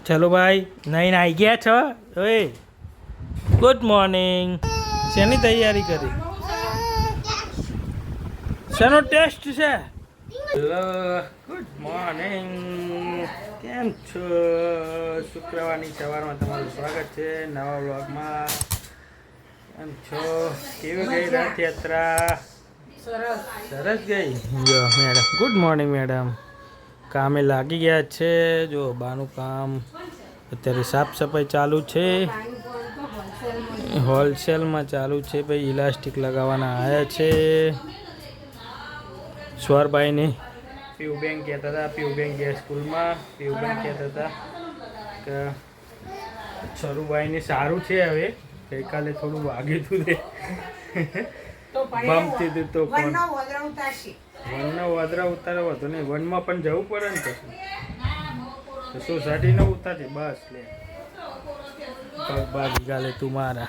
ચલો ભાઈ નહીં આવી ગયા છો ઓય ગુડ મોર્નિંગ શેની તૈયારી કરી શેનો ટેસ્ટ છે હેલો ગુડ મોર્નિંગ કેમ છો શુક્રવારની સવારમાં તમારું સ્વાગત છે નવા વ્લોગમાં કેમ છો કેવી ગઈ રથયાત્રા સરસ ગઈ જો મેડમ ગુડ મોર્નિંગ મેડમ કામે લાગી ગયા છે જો બાનું કામ અત્યારે સાફ સફાઈ ચાલુ છે હોલસેલમાં ચાલુ છે ભાઈ ઇલાસ્ટિક લગાવવાના આવ્યા છે સ્વરભાઈને પીયુબેન કહેતા હતા પીયુબેન ગયા સ્કૂલમાં પીયુબેન કહેતા હતા કે છરુભાઈને સારું છે હવે ગઈકાલે થોડું વાગ્યું હતું રે બમતી હતું તો વનનો વાદરા ઉતારો હતો ને વનમાં પણ જવું પડે ને પછી સોસાયટી ન ઉતારજે બસ લે પગ ભાગી ગાલે તું મારા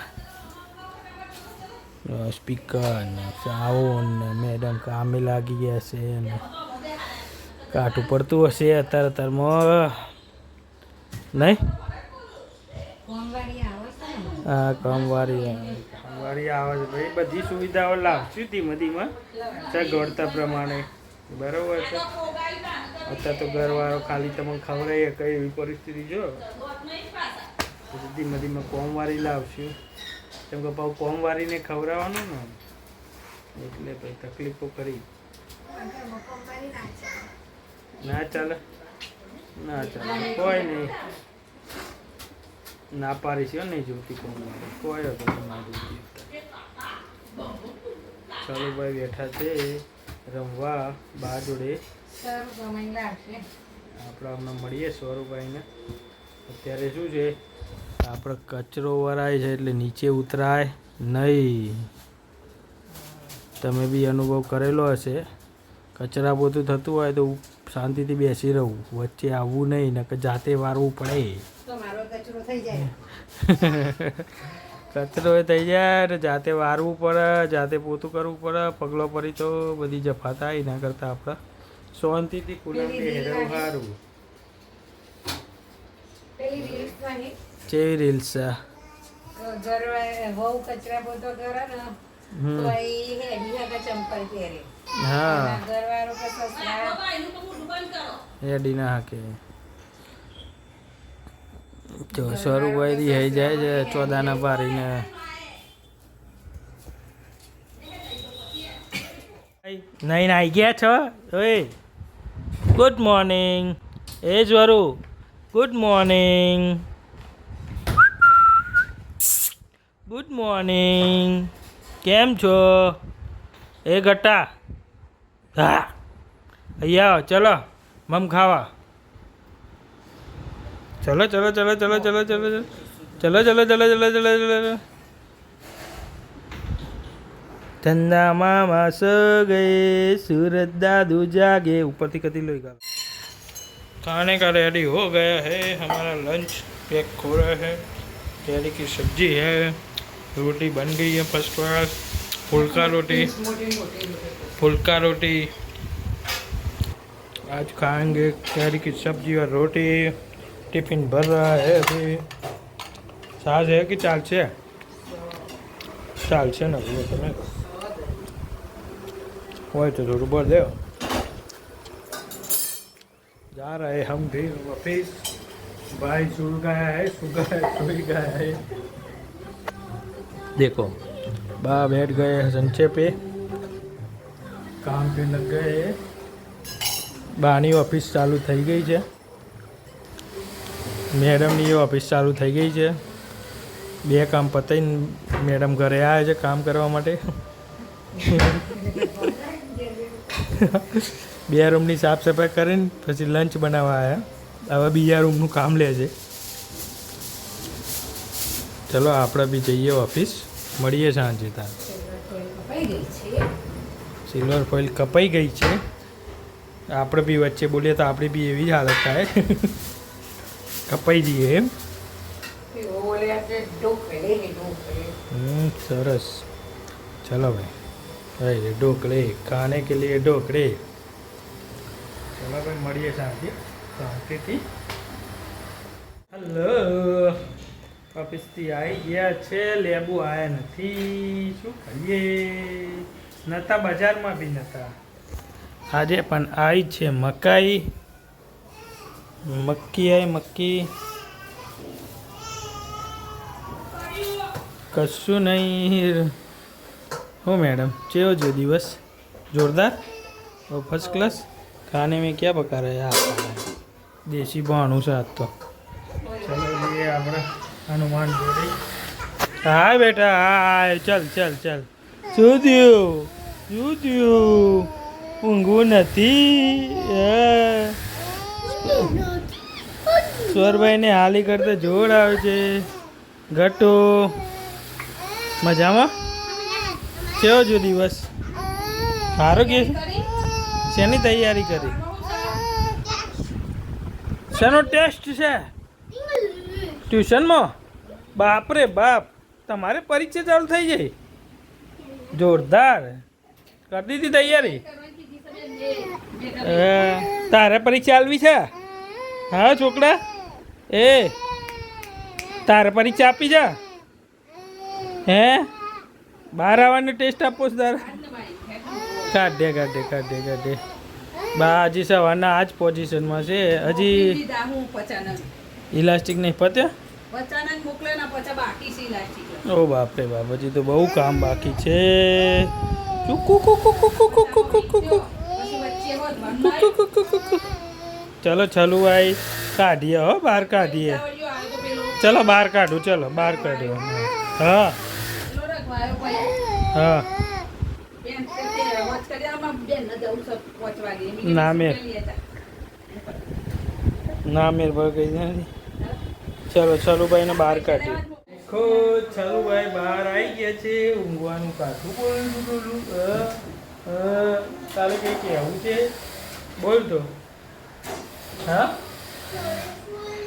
સ્પીકર ને સાઉન્ડ ને મેડમ કામે લાગી ગયા છે ને કાઠું પડતું હશે અત્યારમાં નહીં હા કામવાળી આવે છે ભાઈ બધી સુવિધાઓ લાવશું ધીમે ધીમે સગવડતા પ્રમાણે બરાબર છે અત્યારે તો ઘરવાળો ખાલી તમને ખવડાવીએ કઈ એવી પરિસ્થિતિ જો પછી ધીમે ધીમે કોમવાળી લાવશું કેમ કે પાછું કોમવાળીને ખવડાવવાનું ને એટલે ભાઈ તકલીફો કરી ના ચાલે કોઈ નહીં ના પાડીશ નહીં જોતી કોમવાળી કોઈ હતો ના જોતી ચાલો ભાઈ બેઠા છે રમવા બા જોડે આપણે હમણાં મળીએ સ્વરૂપભાઈને અત્યારે શું છે આપણે કચરો વરાય છે એટલે નીચે ઉતરાય નહીં તમે બી અનુભવ કરેલો હશે કચરા પોતું થતું હોય તો શાંતિથી બેસી રહું વચ્ચે આવવું નહીં નકર જાતે વારવું પડે કચરો થઈ જાય ને જાતે વારવું પડે જાતે પોતું કરવું પડે પગલો પડી તો બધી જફા થાય એના કરતાં આપણે શાંતિથી કુલમથી હેરવું સારું કેવી રીલ્સ છે હા હેડી ના હાકે જો સ્વરૂપભાઈ થઈ જાય છે ચોદાના પારીને નહીં આવી ગયા છો ઓય ગુડ મોર્નિંગ એ સ્વરૂપ ગુડ મોર્નિંગ ગુડ મોર્નિંગ કેમ છો એ ગટ્ટા હા અહીંયા આવો ચલો મમ ખાવા ચલો ચલો ચલો ચલો ચલો ચલો ચલો ચલો ચલો ચલો ચલો ચલો ठंडा मामा सो गए सूरज दादू जागे ऊपर थी कती लोई खाने का रेडी हो गया है हमारा लंच पैक हो रहा है केरी की सब्जी है रोटी बन गई है फर्स्ट क्लास फुल्का रोटी आज खाएंगे केरी की सब्जी और रोटी टिफिन भर रहा है अभी सास है कि चाल से ना बोलो तुम्हें वही तो थोड़ा बोल दे जा रहे हम भी ऑफिस भाई सो गया है देखो बा बैठ गए संचे पे काम पे लग गए बानी ऑफिस चालू થઈ ગઈ છે મેડમની ઓફિસ ચાલુ થઈ ગઈ છે બે કામ પતાઈને મેડમ ઘરે આવ્યા છે કામ કરવા માટે બે રૂમની સાફ સફાઈ કરીને પછી લંચ બનાવવા આવ્યા હવે બીજા રૂમનું કામ લે છે ચલો આપણે બી જઈએ ઓફિસ મળીએ સાંજે ત્યાં સિલ્વર ફોઇલ કપાઈ ગઈ છે આપણે બી વચ્ચે બોલીએ તો આપણી બી એવી જ હાલત થાય કપાઈ જઈએ એમ સરસ ચલો ભાઈ अरे ढोकले खाने के लिए ढोकले चलो भाई मड़िए शांति शांति थी હલો, ઓફિસથી આવી ગયા છે. લેબુ આવ્યા નથી, શું કરીએ? નતા બજારમાં બી નતા. આજે પણ આવી છે મકાઈ, મક્કી આવી મક્કી. કશું નહીં. हो मैडम चेयो जो दिवस जोरदार और फर्स्ट क्लास. खाने में क्या पका रहे हैं आप? देसी भाणું છે આજ તો. चलो ये આપણે હનુમાન જોડી. હા બેટા હા, ચલ ચલ ચલ. શું થયું? ઊંઘવું નથી? સ્વરભાઈને હાલી કરતા જોડ આવે છે. ઘટો મજામાં? કેવો જો દિવસ? સારો કે શેની તૈયારી કરી? શેનો ટેસ્ટ છે? ટ્યુશનમાં? બાપરે બાપ, તમારે પરીક્ષા ચાલુ થઈ જાય? જોરદાર. કરી દીધી તૈયારી? તારે પરીક્ષા આલવી છે? હા છોકરા, એ તારે પરીક્ષા આપી છે? હે બહાર આવવાનો ટેસ્ટ આપો છો તારે? કાઢે બા હજી સવારના આ જ પોઝિશનમાં છે. હજી ઇલાસ્ટિક નહીં પત્યા? ઓ બાપરે બાપ, હજી તો બહુ કામ બાકી છે. ચલો ચલો ભાઈ, કાઢીએ હો, બહાર કાઢીએ. ચલો બહાર કાઢું, ચલો બહાર કાઢ્યો. હા હા ના મેર પર ગઈ નથી. ચલો છલુભાઈને બહાર કાઢ્યું. ખો છલુભાઈ બહાર આવી ગયા છે. ઊંઘવાનું કાઢું બોલું. તારે કંઈ કહેવું છે? બોલ તો. હા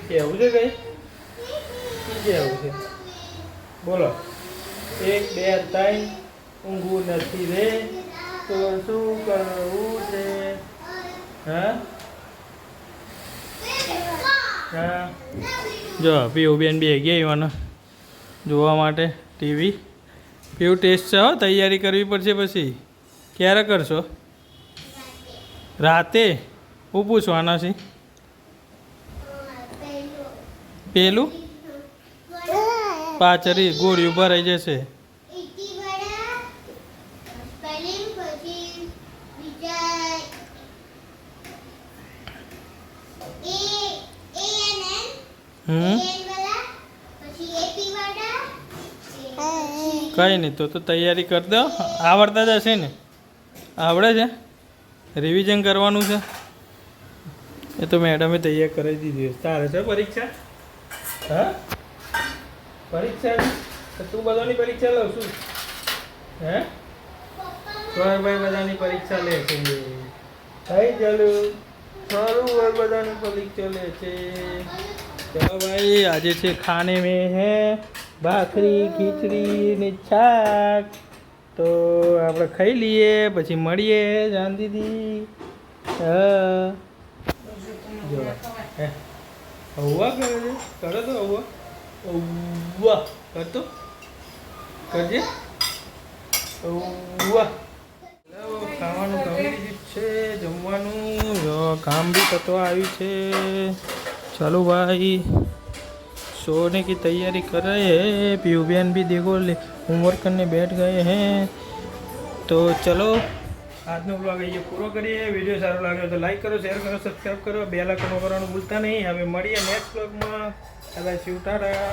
કહેવું છે કંઈ? કહેવું છે બોલો. 1 2 3 ઊંઘવું નથી રે તો શું કરવું છે? હા હા જો પીવું બેન બી ગયા એવાના જોવા માટે ટીવી. પીવું ટેસ્ટ છે હો, તૈયારી કરવી પડશે. પછી ક્યારે કરશો? રાતે? હું પૂછવાના છે? પેલું પાછળ ગોળીઓ ભરાઈ જશે. કઈ નહીં તો તૈયારી કરી દો. આવડતા જ હશે ને? આવડે છે? રિવિઝન કરવાનું છે? એ તો મેડમે તૈયાર કરી દીધી. તારે છે પરીક્ષા? હા પરીક્ષા તો તું બધાની પરીક્ષા લઉં છું? હે ભાઈ બધાની પરીક્ષા લે છે. થઈ ચાલુ સારું ભાઈ બધાની પરીક્ષા લે છે. ચલો ભાઈ, આજે છે ખાને મેં હે ભાખરી ખીચડી ને શાક. તો આપણે ખાઈ લઈએ પછી મળીએ શાંતિથી. હા જો હવા કરે છે. કરો તો હવા હવા કરતો કરજે. હવા ખાવાનું ખાવી છે, જમવાનું કામ બી થતો આવ્યું છે. चलो भाई सोने की तैयारी कर रहे हैं. पीयू बहन भी देखो होमवर्क करने बैठ गए हैं. तो चलो આજનો બ્લોગ અહીંયા પૂરો કરીએ. વિડીયો સારો લાગ્યો તો લાઈક કરો, શેર કરો, સબસ્ક્રાઈબ કરો, બેલ આઇકન કરવાનું ભૂલતા નહીં. હવે મળીએ નેક્સ્ટ બ્લોગમાં. હવે ટાટા.